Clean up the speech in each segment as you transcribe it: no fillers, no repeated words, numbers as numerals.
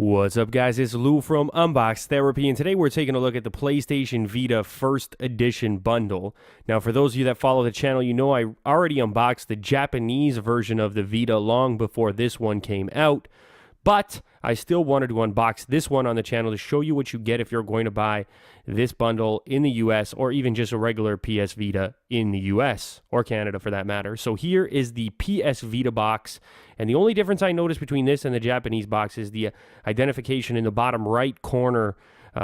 What's up, guys? It's Lou from Unbox Therapy, and today we're taking a look at the PlayStation Vita First Edition bundle. Now, for those of you that follow the channel, you know I already unboxed the Japanese version of the Vita long before this one came out, but I still wanted to unbox this one on the channel to show you what you get if you're going to buy this bundle in the US or even just a regular PS Vita in the US or Canada for that matter. So here is the PS Vita box, and the only difference I noticed between this and the Japanese box is the identification in the bottom right corner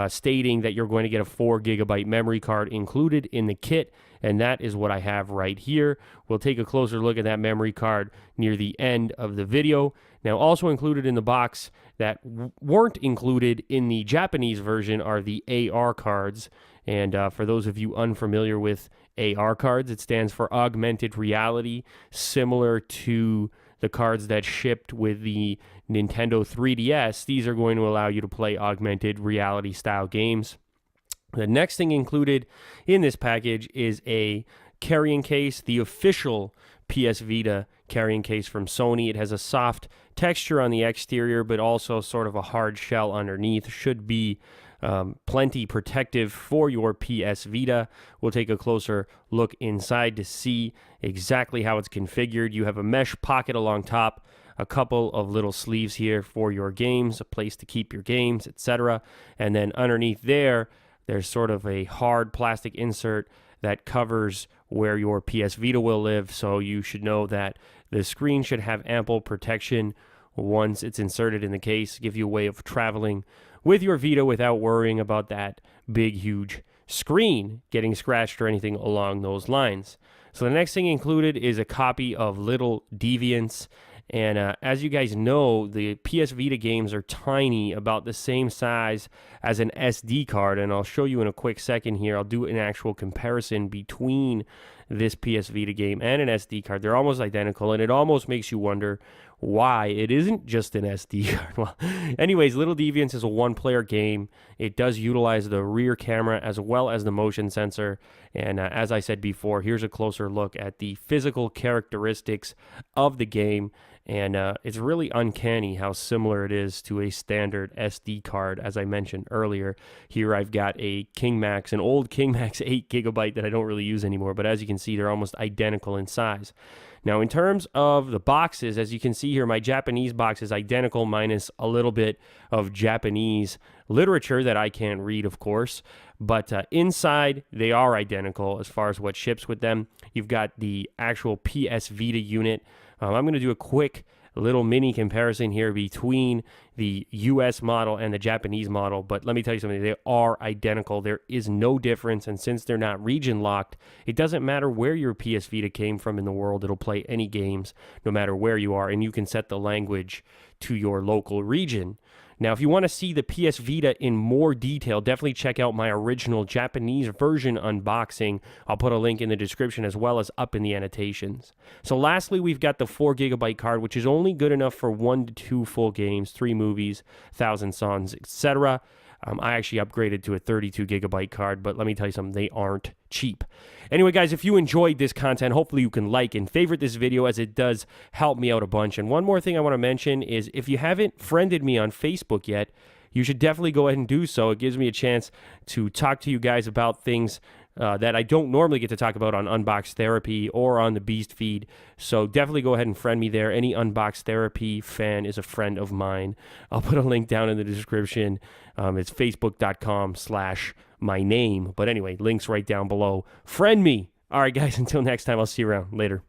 stating that you're going to get a 4 gigabyte memory card included in the kit, and that is what I have right here. We'll take a closer look at that memory card near the end of the video. Now, also included in the box that weren't included in the Japanese version are the AR cards. And for those of you unfamiliar with AR cards, it stands for augmented reality, similar to the cards that shipped with the Nintendo 3DS. These are going to allow you to play augmented reality style games. The next thing included in this package is a carrying case, the official PS Vita carrying case from Sony. It has a soft texture on the exterior, but also sort of a hard shell underneath. Should be plenty protective for your PS Vita. We'll take a closer look inside to see exactly how it's configured. You have a mesh pocket along top, a couple of little sleeves here for your games, a place to keep your games, etc. And then underneath there's sort of a hard plastic insert that covers where your PS Vita will live, so you should know that the screen should have ample protection once it's inserted in the case, give you a way of traveling with your Vita without worrying about that big, huge screen getting scratched or anything along those lines. So the next thing included is a copy of Little Deviants. And as you guys know, the PS Vita games are tiny, about the same size as an SD card. And I'll show you in a quick second here. I'll do an actual comparison between this PS Vita game and an SD card. They're almost identical, and it almost makes you wonder why it isn't just an SD card. Well, anyways, Little Deviants is a one-player game. It does utilize the rear camera as well as the motion sensor. And as I said before, here's a closer look at the physical characteristics of the game. And it's really uncanny how similar it is to a standard SD card, as I mentioned earlier. Here I've got a King Max, an old King Max 8 gigabyte that I don't really use anymore, but as you can see, they're almost identical in size. Now, in terms of the boxes, as you can see here, my Japanese box is identical minus a little bit of Japanese literature that I can't read, of course. But inside, they are identical as far as what ships with them. You've got the actual PS Vita unit. I'm going to do a quick little mini comparison here between the US model and the Japanese model, but let me tell you something, they are identical. There is no difference, and since they're not region locked, it doesn't matter where your PS Vita came from in the world. It'll play any games no matter where you are, and you can set the language to your local region. Now, if you want to see the PS Vita in more detail, definitely check out my original Japanese version unboxing. I'll put a link in the description as well as up in the annotations. So lastly, we've got the 4 gigabyte card, which is only good enough for 1 to 2 full games, 3 movies, 1,000 songs, etc. I actually upgraded to a 32 gigabyte card, but let me tell you something, they aren't cheap. Anyway, guys, if you enjoyed this content, hopefully you can like and favorite this video, as it does help me out a bunch. And one more thing I want to mention is if you haven't friended me on Facebook yet, you should definitely go ahead and do so. It gives me a chance to talk to you guys about things that I don't normally get to talk about on Unbox Therapy or on the Beast feed. So definitely go ahead and friend me there. Any Unbox Therapy fan is a friend of mine. I'll put a link down in the description. It's facebook.com/my name. But anyway, links right down below. Friend me. All right, guys, until next time, I'll see you around. Later.